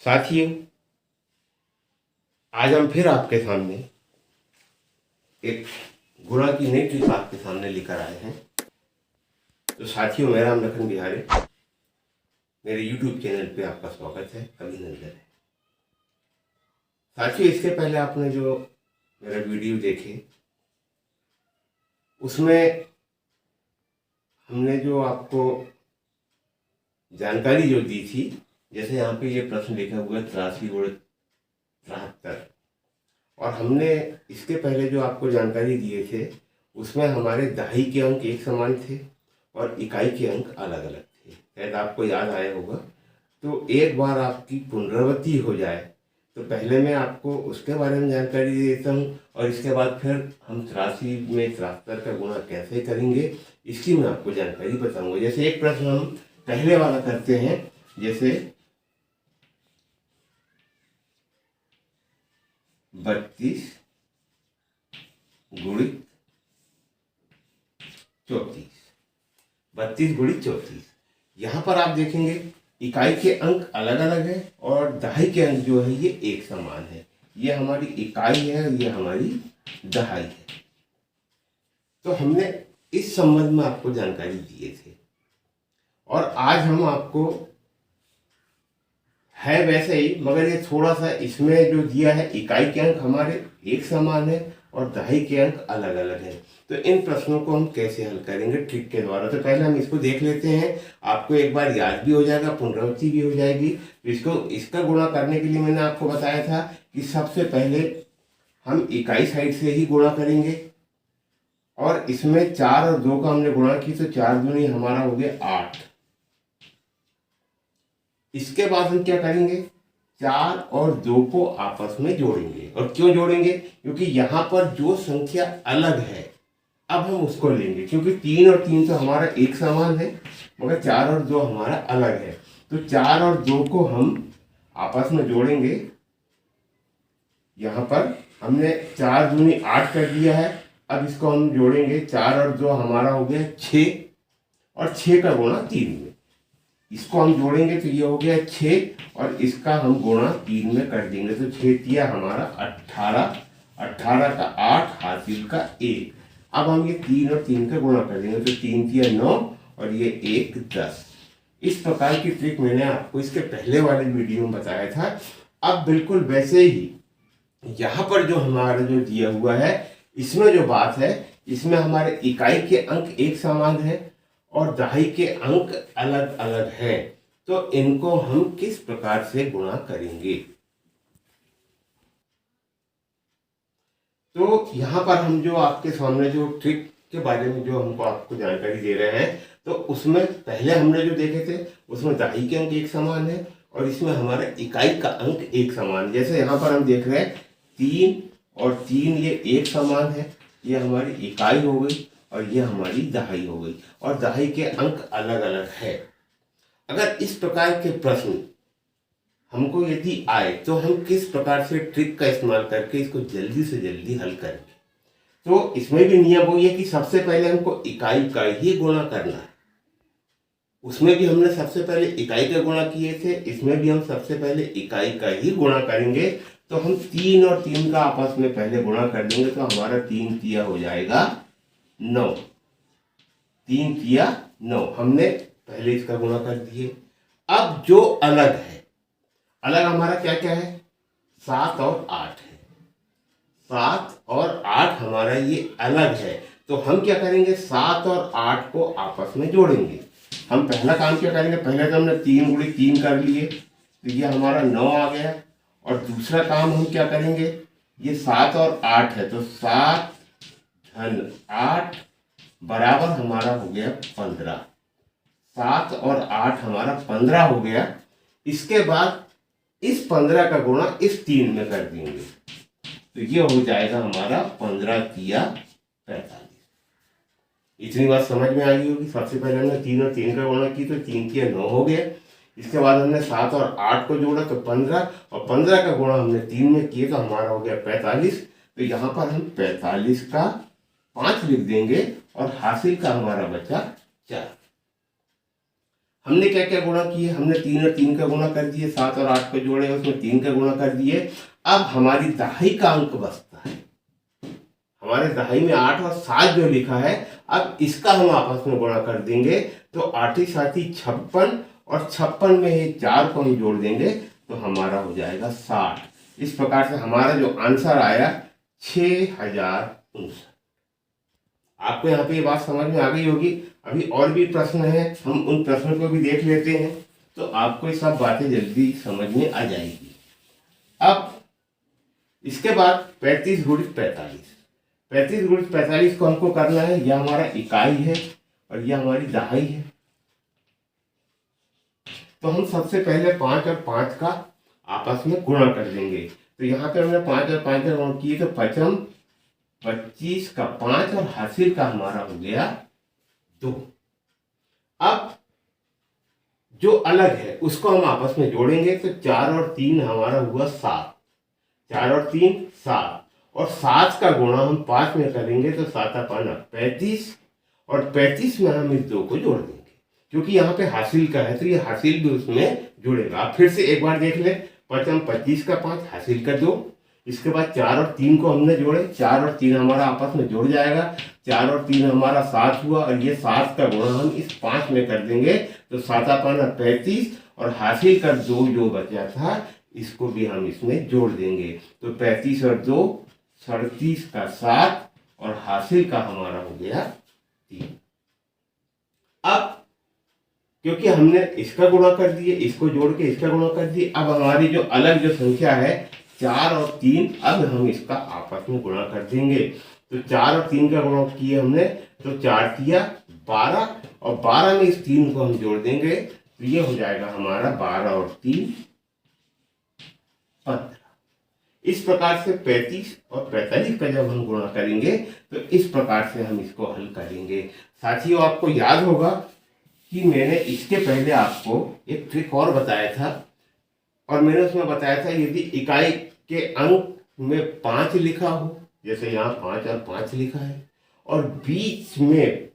साथियों, आज हम फिर आपके सामने एक गुणा की नई ट्रिक आपके सामने लेकर आए हैं। तो साथियों, मेरा नाम लखन बिहारी, मेरे YouTube चैनल पे आपका स्वागत है, अभिनंदन है। साथियों, इसके पहले आपने जो मेरा वीडियो देखे उसमें हमने जो आपको जानकारी जो दी थी, जैसे यहाँ पे ये प्रश्न लिखा हुआ है 83 गुण 73, और हमने इसके पहले जो आपको जानकारी दिए थे उसमें हमारे दहाई के अंक एक समान थे और इकाई के अंक अलग अलग थे। शायद आपको याद आया होगा। तो एक बार आपकी पुनरावृत्ति हो जाए तो पहले मैं आपको उसके बारे में जानकारी दे देता हूँ, और इसके बाद फिर हम 83 में 73 का गुणा कैसे करेंगे इसकी मैं आपको जानकारी बताऊंगा। जैसे एक प्रश्न हम पहले वाला करते हैं, जैसे 32 गुणित 34, 32 गुणित 34। यहाँ पर आप देखेंगे इकाई के अंक अलग अलग है और दहाई के अंक जो है ये एक समान है। ये हमारी इकाई है, ये हमारी दहाई है। तो हमने इस संबंध में आपको जानकारी दिए थे, और आज हम आपको है वैसे ही, मगर ये थोड़ा सा इसमें जो दिया है इकाई के अंक हमारे एक समान है और दहाई के अंक अलग अलग हैं। तो इन प्रश्नों को हम कैसे हल करेंगे ट्रिक के द्वारा। तो पहले हम इसको देख लेते हैं, आपको एक बार याद भी हो जाएगा, पुनरावृत्ति भी हो जाएगी। तो इसका गुणा करने के लिए मैंने आपको बताया था कि सबसे पहले हम इकाई साइड से ही गुणा करेंगे, और इसमें 4 और 2 का हमने गुणा की तो 4 दूनी हमारा हो गया 8। इसके बाद हम क्या करेंगे, 4 और 2 को आपस में जोड़ेंगे। और क्यों जोड़ेंगे, क्योंकि यहाँ पर जो संख्या अलग है अब हम उसको लेंगे, क्योंकि 3 और 3 तो हमारा एक समान है, मगर 4 और 2 हमारा अलग है। तो 4 और 2 को हम आपस में जोड़ेंगे। यहाँ पर हमने 4 दूनी 8 कर दिया है। अब इसको हम जोड़ेंगे, 4 और 2 हमारा हो गया 6, और 6 का गुणा 3 में। इसको हम जोड़ेंगे तो ये हो गया 6, और इसका हम गुणा 3 में कर देंगे तो 6 तिया हमारा 18, 18 का 8, हासिल का 1। अब हम ये 3 और 3 का गुणा कर देंगे तो 3 तिया 9, और ये 1 10। इस प्रकार की ट्रिक मैंने आपको इसके पहले वाले वीडियो में बताया था। अब बिल्कुल वैसे ही यहाँ पर जो हमारा जो दिया हुआ है इसमें जो बात है, इसमें हमारे इकाई के अंक एक समान है और दहाई के अंक अलग अलग हैं। तो इनको हम किस प्रकार से गुणा करेंगे। तो यहाँ पर हम जो आपके सामने जो ट्रिक के बारे में जो हमको आपको जानकारी दे रहे हैं, तो उसमें पहले हमने जो देखे थे उसमें दहाई के अंक एक समान है और इसमें हमारा इकाई का अंक एक समान है। जैसे यहाँ पर हम देख रहे हैं 3 और 3 ये एक समान है, ये हमारी इकाई हो गई और ये हमारी दहाई हो गई, और दहाई के अंक अलग अलग है। अगर इस प्रकार के प्रश्न हमको यदि आए तो हम किस प्रकार से ट्रिक का इस्तेमाल करके इसको जल्दी से जल्दी हल करेंगे। तो इसमें भी नियम वो है कि सबसे पहले हमको इकाई का ही गुणा करना है। उसमें भी हमने सबसे पहले इकाई का गुणा किए थे, इसमें भी हम सबसे पहले इकाई का ही गुणा करेंगे। तो हम 3 और 3 का आपस में पहले गुणा कर देंगे तो हमारा 3 तिया हो जाएगा 9, 3 तिया 9। हमने पहले इसका गुणा कर दिए। अब जो अलग है, अलग हमारा क्या क्या है, 7 और 8 है। 7 और 8 हमारा ये अलग है। तो हम क्या करेंगे, 7 और 8 को आपस में जोड़ेंगे। हम पहला काम क्या करेंगे, पहले तो हमने 3 गुणित 3 कर लिए तो ये हमारा 9 आ गया। और दूसरा काम हम क्या करेंगे, ये 7 और 8 है तो 7 धन 8 बराबर हमारा हो गया 15। 7 और 8 हमारा 15 हो गया। इसके बाद इस 15 का गुणा इस 3 में कर देंगे तो ये हो जाएगा हमारा 15 तिया 45। इतनी बात समझ में आ गई होगी। सबसे पहले हमने 3 और 3 का गुणा की तो 3 तिया 9 हो गया। इसके बाद हमने 7 और 8 को जोड़ा तो 15, और 15 का गुणा हमने 3 में किए तो हमारा हो गया 45। तो यहाँ पर हम 45 का 5 लिख देंगे और हासिल का हमारा बचा 4। हमने क्या क्या गुणा किए, हमने 3 और 3 का गुणा कर दिए, 7 और 8 को जोड़े उसमें 3 का गुणा कर दिए। अब हमारी दहाई का अंक बचता है, हमारे दहाई में 8 और 7 जो लिखा है, अब इसका हम आपस में गुणा कर देंगे तो 8 साथी 56, और 56 में ये 4 को हम जोड़ देंगे तो हमारा हो जाएगा 60। इस प्रकार से हमारा जो आंसर आया 6059। आपको यहाँ पे ये बात समझ में आ गई होगी। अभी और भी प्रश्न है, हम उन प्रश्नों को भी देख लेते हैं तो आपको ये सब बातें जल्दी समझ में आ जाएगी। अब इसके बाद 35 गुणित 45, 35 गुणित 45 को हमको करना है, यह हमारा इकाई है और यह हमारी दहाई है। तो हम सबसे पहले 5 और 5 का आपस में गुणा कर देंगे। तो यहाँ पे हमने 5 और 5 का गुणा किए तो 55, 25 का 5 और हासिल का हमारा हो गया 2। अब जो अलग है उसको हम आपस में जोड़ेंगे तो 4 और 3 हमारा हुआ 7, 4 और 3 7, और 7 का गुणा हम 5 में करेंगे तो 7 5 35, और 35 में हम इस 2 को जोड़ देंगे क्योंकि यहाँ पे हासिल का है तो ये हासिल भी उसमें जुड़ेगा। आप फिर से एक बार देख ले, 25 का 5 हासिल का 2, इसके बाद 4 और 3 को हमने जोड़े, 4 और 3 हमारा आपस में जुड़ जाएगा, 4 और 3 हमारा 7 हुआ, और ये 7 का गुणा हम इस 5 में कर देंगे तो 7 5 35, और हासिल का 2 जो बचा था इसको भी हम इसमें जोड़ देंगे तो 35 और 2 37 का 7, और हासिल का हमारा हो गया 3। अब क्योंकि हमने इसका गुणा कर दिए, इसको जोड़ के इसका गुणा कर दिए, अब हमारी जो अलग जो संख्या है 4 और 3, अब हम इसका आपस में गुणा कर देंगे। तो 4 और 3 का गुणा किए हमने तो 4 किया 12, और 12 में इस 3 को हम जोड़ देंगे तो ये हो जाएगा हमारा 12 और 3 15। इस प्रकार से 35 और 45 का जब हम गुणा करेंगे तो इस प्रकार से हम इसको हल करेंगे। साथियों, आपको याद होगा कि मैंने इसके पहले आपको एक ट्रिक और बताया था, और मैंने उसमें बताया था यदि इकाई के अंक में 5 लिखा हो, जैसे यहाँ 5 और 5 लिखा है, और बीच में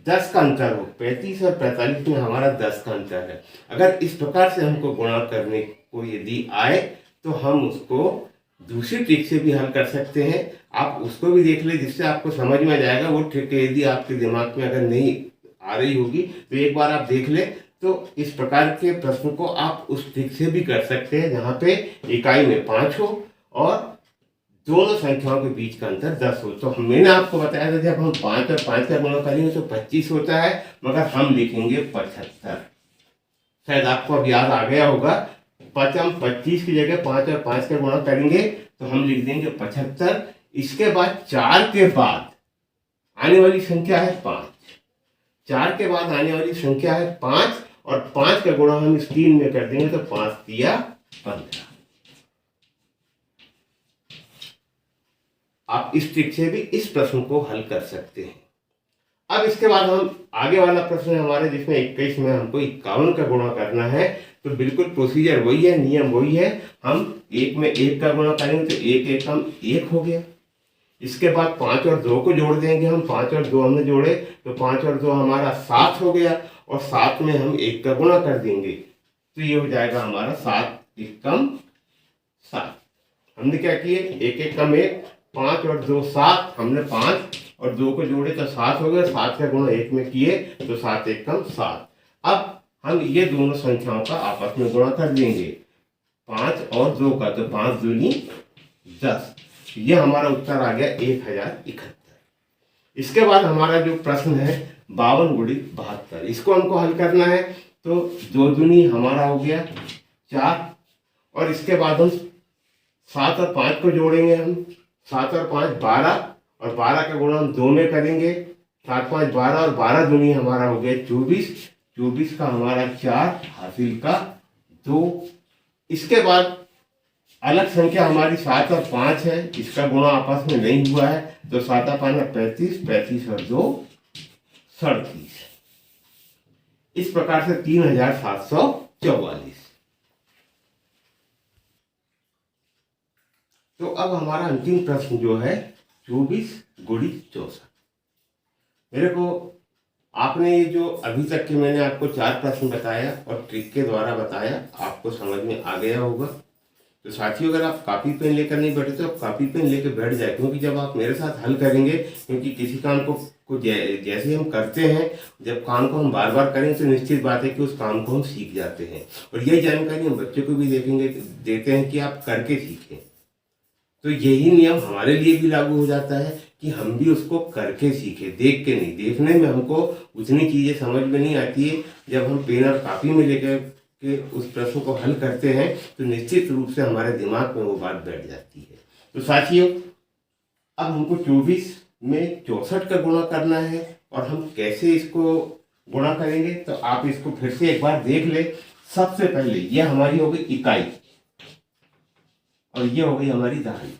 10 का अंतर हो, 35 और 45 में हमारा 10 का अंतर है, अगर इस प्रकार से हमको गुणा करने को यदि आए तो हम उसको दूसरी ट्रिक से भी हल कर सकते हैं। आप उसको भी देख ले जिससे आपको समझ में आ जाएगा। वो ट्रिक यदि आपके दिमाग में अगर नहीं आ रही होगी तो एक बार आप देख ले, तो इस प्रकार के प्रश्न को आप उस ट्रिक से भी कर सकते हैं जहाँ पे इकाई में 5 हो और दोनों संख्याओं के बीच का अंतर 10 हो। तो मैंने आपको बताया था जब हम 5 और 5 का गुणा करेंगे तो 25 होता है, मगर हम लिखेंगे 75। शायद आपको अब याद आ गया होगा, 25 की जगह 5 और 5 का गुणा करेंगे तो हम लिख देंगे 75। इसके बाद 4 के बाद आने वाली संख्या है 5, 4 के बाद आने वाली संख्या है 5, और 5 का गुणा हम इस 3 में कर देंगे तो 5 दिया 15। आप इस ट्रिक से भी इस प्रश्न को हल कर सकते हैं। अब इसके बाद हम आगे वाला प्रश्न है हमारे जिसमें 21 में हमको 51 का गुणा करना है। तो बिल्कुल प्रोसीजर वही है, नियम वही है। हम 1 में 1 का गुणा करेंगे तो 1 1 हम 1 हो गया। इसके बाद 5 और 2 को जोड़ देंगे हम, 5 और 2 हमने जोड़े तो 5 और 2 हमारा 7 हो गया, और 7 में हम 1 का गुणा कर देंगे तो ये हो जाएगा हमारा 7 एकम 7। हमने क्या किए, 1 एकम 1, 5 और 2 7, हमने 5 और 2 को जोड़े तो 7 हो गया, 7 का गुणा 1 में किए तो 7 एकम 7। अब हम ये दोनों संख्याओं का आपस में गुणा कर देंगे, 5 और 2 का, तो 5 दूनी 10। ये हमारा उत्तर आ गया 1071। इसके बाद हमारा जो प्रश्न है 52 गुणित 72, इसको हमको हल करना है। तो 2 दूनी हमारा हो गया 4, और इसके बाद हम 7 और 5 को जोड़ेंगे हम, 7 और 5 12, और 12 का गुणा हम 2 में करेंगे, 7 5 12, और 12 दूनी हमारा हो गया 24, 24 का हमारा 4, हासिल का 2। इसके बाद अलग संख्या हमारी 7 और 5 है, इसका गुणा आपस में नहीं हुआ है तो 7 5 35, 35 और 2 37। इस प्रकार से 3744। तो अब हमारा अंतिम प्रश्न जो है 24 गुणित 64। मेरे को आपने ये जो अभी तक के मैंने आपको 4 प्रश्न बताया और ट्रिक के द्वारा बताया, आपको समझ में आ गया होगा। तो साथियों, अगर आप कापी पेन लेकर नहीं बैठे तो आप कापी पेन लेकर बैठ जाए, क्योंकि जब आप मेरे साथ हल करेंगे, क्योंकि किसी काम को जैसे हम करते हैं, जब काम को हम बार बार करें तो निश्चित बात है कि उस काम को हम सीख जाते हैं। और यही जानकारी हम बच्चों को भी देते हैं कि आप करके सीखें। तो यही नियम हमारे लिए भी लागू हो जाता है कि हम भी उसको करके सीखें, देख के नहीं। देखने में हमको उतनी चीज़ें समझ में नहीं आती है, जब हम पेन और कापी में लेकर के उस प्रश्न को हल करते हैं तो निश्चित रूप से हमारे दिमाग में वो बात बैठ जाती है। तो साथियों, अब हमको 24 में 64 का गुणा करना है, और हम कैसे इसको गुणा करेंगे तो आप इसको फिर से एक बार देख ले। सबसे पहले ये हमारी हो गई इकाई और ये हो गई हमारी दहाई।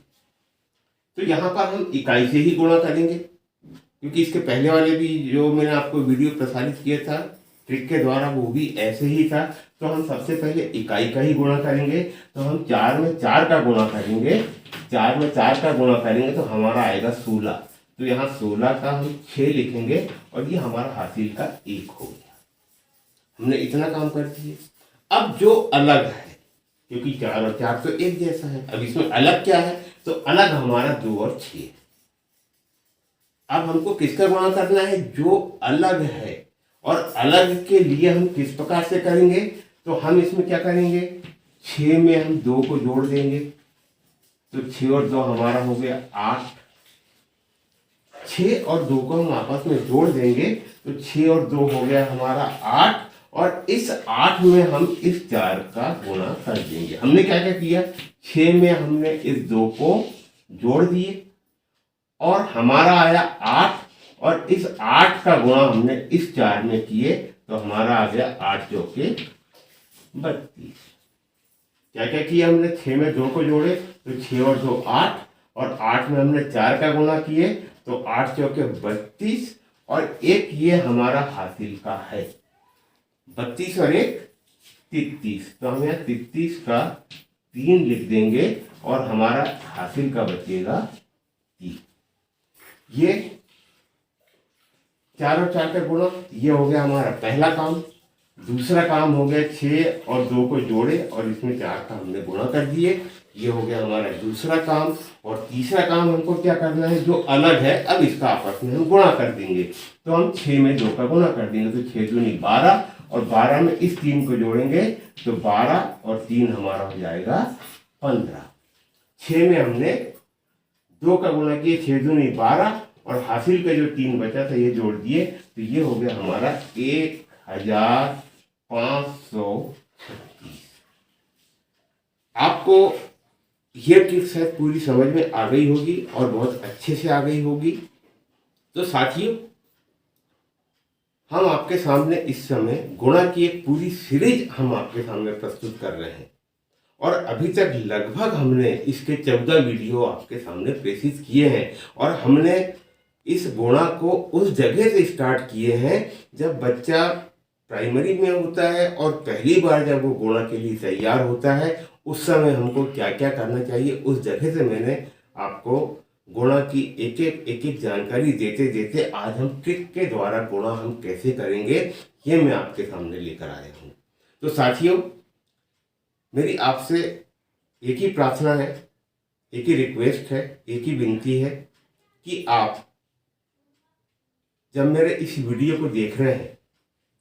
तो यहाँ पर हम इकाई से ही गुणा करेंगे, क्योंकि इसके पहले वाले भी जो मैंने आपको वीडियो प्रसारित किया था ट्रिक के द्वारा, वो भी ऐसे ही था। तो हम सबसे पहले इकाई का ही गुणा करेंगे। तो हम 4 में 4 का गुणा करेंगे, 4 में 4 का गुणा करेंगे तो हमारा आएगा 16। तो यहाँ 16 का हम 6 लिखेंगे और ये हमारा हासिल का 1 हो गया। हमने इतना काम कर दिया। अब जो अलग है, क्योंकि 4 और 4 तो एक जैसा है, अब इसमें अलग क्या है, तो अलग हमारा 2 और 6। अब हमको किसका गुणा करना है, जो अलग है। और अलग के लिए हम किस प्रकार से करेंगे, तो हम इसमें क्या करेंगे, 6 में हम 2 को जोड़ देंगे। तो 6 और 2 हमारा हो गया 8। 6 और 2 को हम आपस में जोड़ देंगे तो 6 और 2 हो गया हमारा 8। और इस 8 में हम इस 4 का गुणा कर देंगे। हमने क्या क्या किया, 6 में हमने इस 2 को जोड़ दिए और हमारा आया 8, और इस 8 का गुणा हमने इस 4 में किए तो हमारा आ गया 8 चौके 32। क्या क्या किया हमने, 6 में 2 को जोड़े तो 6 और 2 8, और 8 में हमने 4 का गुणा किए तो 8 चौके 32, और एक ये हमारा हासिल का है 32 और 1 33। तो हम यहाँ 33 का 3 लिख देंगे और हमारा हासिल का बचेगा 3। ये 4 और 4 का गुणा, ये हो गया हमारा पहला काम। दूसरा काम हो गया 6 और 2 को जोड़े और इसमें 4 का हमने गुणा कर दिए, ये हो गया हमारा दूसरा काम। और तीसरा काम हमको क्या करना है, जो अलग है अब इसका आपस में हम गुणा कर देंगे। तो हम 6 में 2 का गुणा कर देंगे तो 6 दूनी 12, और 12 में इस 3 को जोड़ेंगे तो 12 और 3 हमारा हो जाएगा 15। 6 में हमने 2 का गुणा किए, 6 दूनी 12, और हासिल का जो 3 बचा था ये जोड़ दिए तो ये हो गया हमारा 1536। आपको ये ट्रिक शायद पूरी समझ में आ गई होगी और बहुत अच्छे से आ गई होगी। तो साथियों, हम आपके सामने इस समय गुणा की एक पूरी सीरीज हम आपके सामने प्रस्तुत कर रहे हैं, और अभी तक लगभग हमने इसके 14 वीडियो आपके सामने प्रेषित किए हैं। और हमने इस गुणा को उस जगह से स्टार्ट किए हैं जब बच्चा प्राइमरी में होता है और पहली बार जब वो गुणा के लिए तैयार होता है, उस समय हमको क्या क्या करना चाहिए, उस जगह से मैंने आपको गुणा की एक एक जानकारी देते देते आज हम ट्रिक के द्वारा गुणा हम कैसे करेंगे ये मैं आपके सामने लेकर आया हूँ। तो साथियों, मेरी आपसे एक ही प्रार्थना है, एक ही रिक्वेस्ट है, एक ही विनती है कि आप जब मेरे इस वीडियो को देख रहे हैं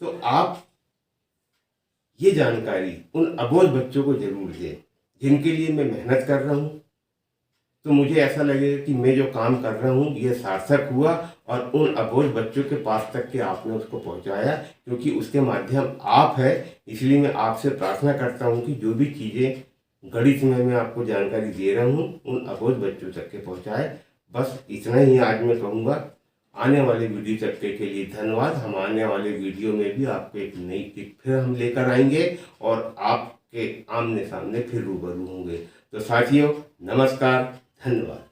तो आप ये जानकारी उन अबोध बच्चों को जरूर दें जिनके लिए मैं मेहनत कर रहा हूँ। तो मुझे ऐसा लगेगा कि मैं जो काम कर रहा हूँ ये सार्थक हुआ और उन अबोध बच्चों के पास तक के आपने उसको पहुँचाया, क्योंकि उसके माध्यम आप है। इसलिए मैं आपसे प्रार्थना करता हूँ कि जो भी चीज़ें गणित में मैं आपको जानकारी दे रहा हूँ उन अबोध बच्चों तक के पहुँचाए। बस इतना ही आज मैं कहूँगा। आने वाले वीडियो तक के लिए धन्यवाद। हम आने वाले वीडियो में भी आपको एक नई टिप फिर हम लेकर आएंगे और आपके आमने सामने फिर रूबरू होंगे। तो साथियों, नमस्कार, धन्यवाद।